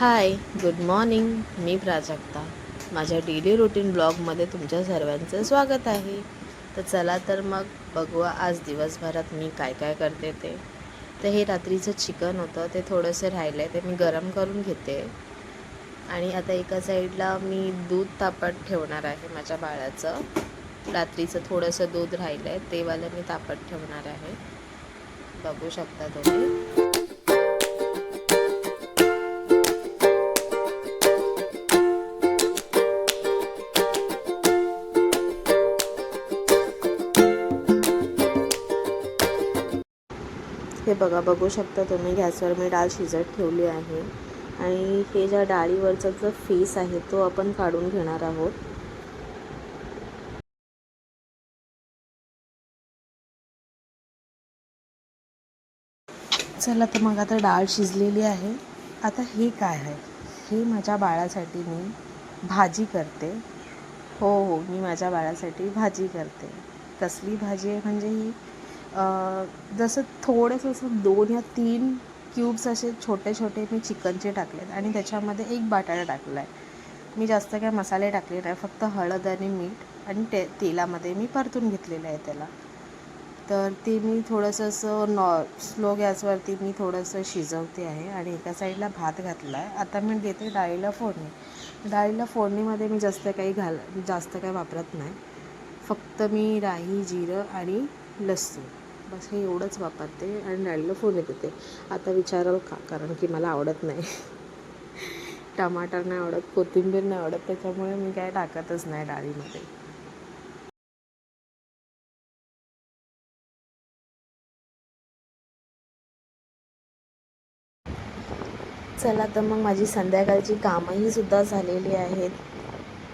हाय, good morning. मी प्राजक्ता. माझ्या daily routine ब्लॉगमध्ये तुमच्या सर्वांचं स्वागत आहे. तर चला तर मग बघूया आज दिवसभरात मी काय काय करते ते. तर हे रात्रीचं चिकन होतं, ते थोडंसं राहिलं आहे, ते मी गरम करून घेते. आणि आता एका साईडला मी दूध तापत ठेवणार आहे माझ्या बाळाचं. रात्रीचं थोडंसं दूध राहिलं आहे, ते वालं मी तापत ठेवणार आहे. बघू शकता तुम्ही. हे बघा, बघू शकता तुम्ही, गॅसवर मी डाळ शिजत ठेवली आहे. आणि हे ज्या डाळीवरचा जो फेस आहे तो आपण काढून घेणार आहोत. चला तर मग आता डाळ शिजलेली आहे. आता हे काय आहे, हे माझ्या बाळासाठी मी भाजी करते. हो, मी माझ्या बाळासाठी भाजी करते. कसली भाजी आहे म्हणजे ही जसं थोडंसं असं 2 या 3 क्यूब्स असे छोटे छोटे मी चिकनचे टाकलेत आणि त्याच्यामध्ये एक बटाटा टाकला आहे. मी जास्त काय मसाले टाकले नाही, फक्त हळद आणि मीठ आणि तेलामध्ये मी परतून घेतलेलं आहे त्याला. तर ते मी थोडंसं असं स्लो गॅसवरती मी थोडंसं शिजवते आहे. आणि एका साईडला भात घातला आहे. आता मी देते डाळीला फोडणी. डाळीला फोडणीमध्ये मी जास्त काय वापरत नाही. फक्त मी राई, जिरं आणि लसूण, बस हे एवढंच वापरते आणि डाळीला फोडणी देते. आता विचाराल का, कारण की मला आवडत नाही. टमाटर नाही आवडत, कोथिंबीर नाही आवडत, त्याच्यामुळे मी काय टाकतच नाही डाळीमध्ये. चला तर मग माझी संध्याकाळची कामंही सुद्धा झालेली आहेत.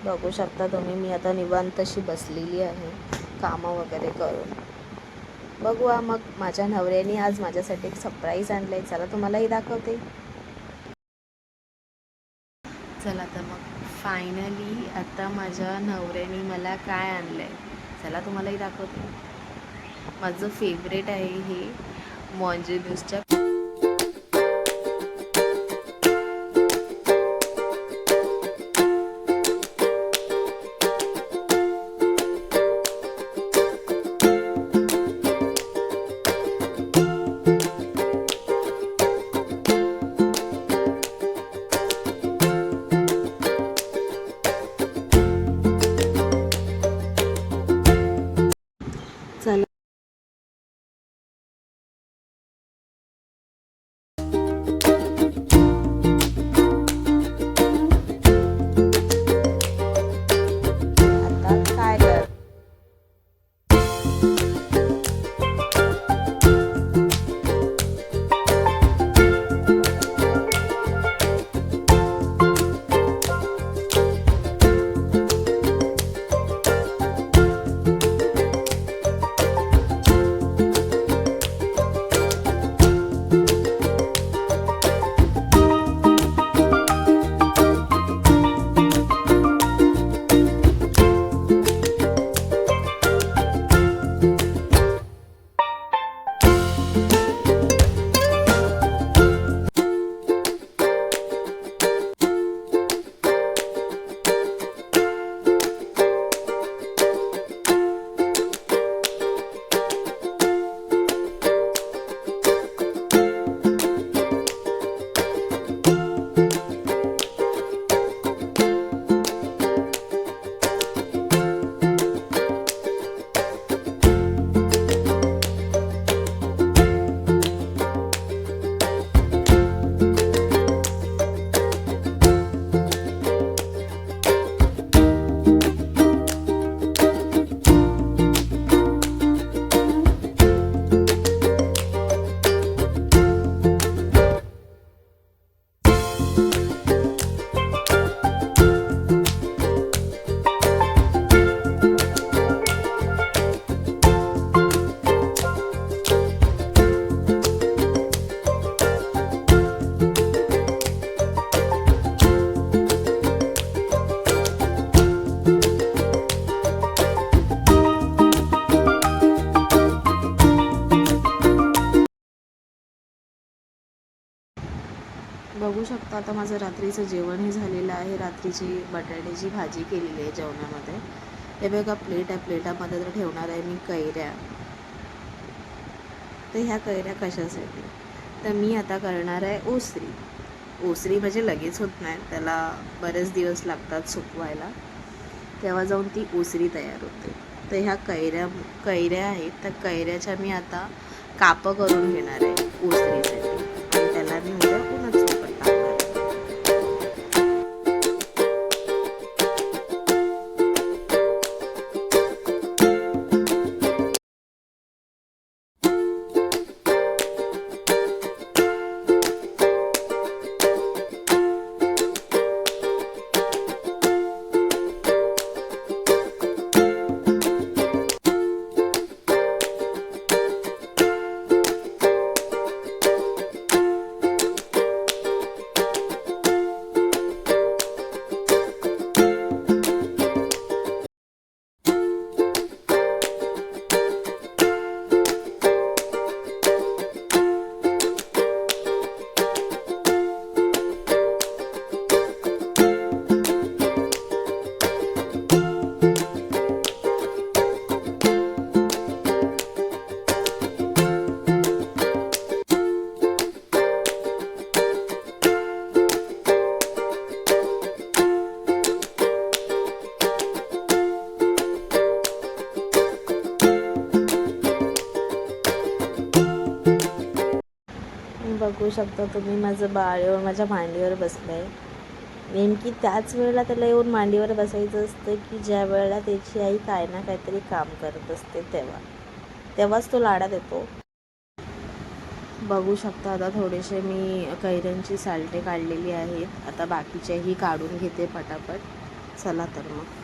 बघू शकता तुम्ही, मी आता निवांत अशी बसलेली आहे कामं वगैरे करून. बघूया मग, माझ्या नवऱ्याने आज माझ्यासाठी एक सरप्राईज आणलं आहे. चला तुम्हालाही दाखवते. चला तर मग फायनली आता माझ्या नवऱ्याने मला काय आणलं आहे, चला तुम्हालाही दाखवते. माझं फेवरेट आहे हे मॉन्जिनिसच्या. चला आता काय कर. बघू शकता आता माझं रात्रीचं जेवणही झालेलं आहे. रात्रीची बटाट्याची भाजी केलेली आहे जेवणामध्ये. हे बघा प्लेट आहे, प्लेटामध्ये तर ठेवणार आहे मी कैऱ्या. तर ह्या कैऱ्या कशासाठी, तर मी आता करणार आहे ओसरी. ओसरी म्हणजे लगेच होत नाही, त्याला बरेच दिवस लागतात सुकवायला, तेव्हा जाऊन ती ओसरी तयार होते. तर ह्या कैऱ्या आहेत, त्या कैऱ्याच्या मी आता कापं करून घेणार आहे ओसरीसाठी आणि त्याला मी उद्या उन्हात सुकत टाकणार आहे. बघू शकता तुम्ही, माझं बाळ येऊन माझ्या मांडीवर बसलं आहे. नेमकी त्याच वेळेला त्याला येऊन मांडीवर बसायचं असतं की ज्या वेळेला त्याची आई काय ना काहीतरी काम करत असते, तेव्हाच तो लाडात येतो. बघू शकता आता थोडेसे मी कैऱ्यांची सालटे काढलेली आहेत. आता बाकीच्याही काढून घेते पटापट. चला तर मग.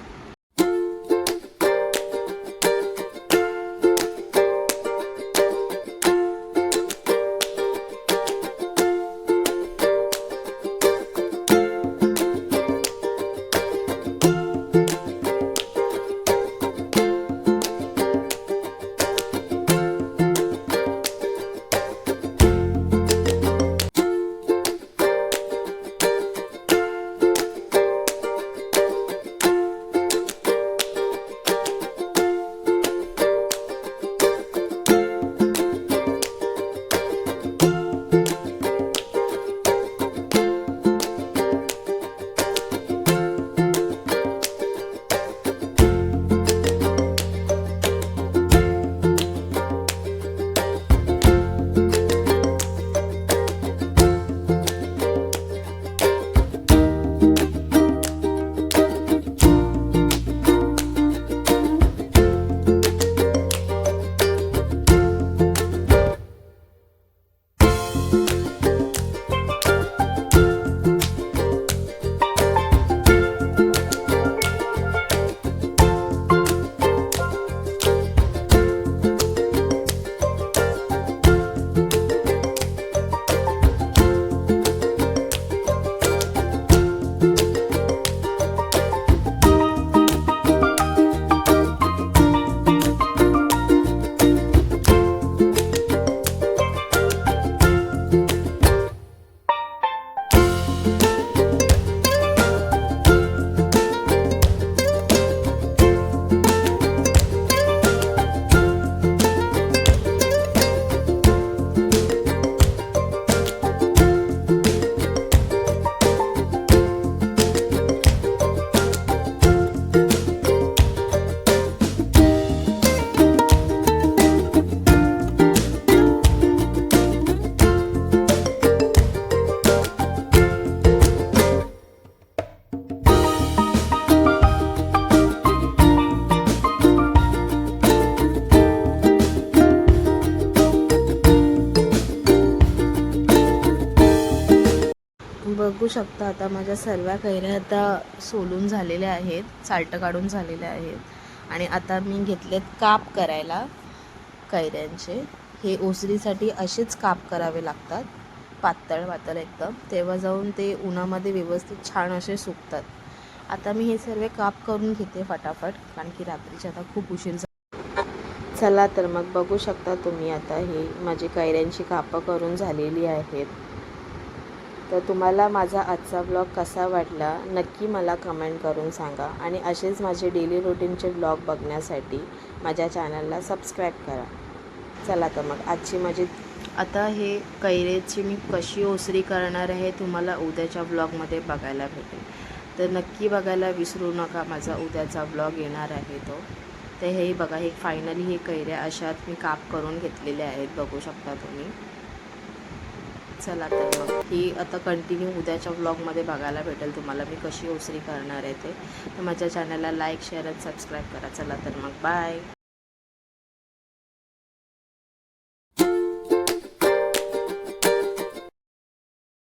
बघू शकता आता माझ्या सर्व कैऱ्या आता सोलून झालेल्या आहेत, साल्टं काढून झालेल्या आहेत आणि आता मी घेतलेत काप करायला कैऱ्यांचे. हे ओसरीसाठी असेच काप करावे लागतात, पातळ पातळ एकदम, तेव्हा जाऊन ते उन्हामध्ये व्यवस्थित छान असे सुकतात. आता मी हे सर्व काप करून घेते फटाफट, कारण की रात्रीचे आता खूप उशीर झाला. चला तर मग बघू शकता तुम्ही, आता हे माझी कैऱ्यांची कापं करून झालेली आहेत. तर तुम्हाला माझा आजचा व्लॉग कसा वाटला नक्की मला कमेंट करून सांगा आणि असेच माझे डेली रुटीनचे व्लॉग बघण्यासाठी माझ्या चॅनलला सबस्क्राईब करा. चला तर मग आजची माझी आता हे कैरेची मी कशी ओसरी करणार आहे तुम्हाला उद्याच्या व्लॉगमध्ये बघायला भेटेल. तर नक्की बघायला विसरू नका. माझा उद्याचा व्लॉग येणार आहे तो. तर हे बघा, हे फायनली हे कैऱ्या अशात मी काप करून घेतलेल्या आहेत, बघू शकता तुम्ही. चला तर मग ही आता कंटिन्यू उद्याच्या व्लॉगमध्ये बघायला भेटेल तुम्हाला मी कशी ओसरी करणार आहे ते. तर माझ्या चॅनलला लाईक शेअर आणि सबस्क्राईब करा. चला तर मग बाय.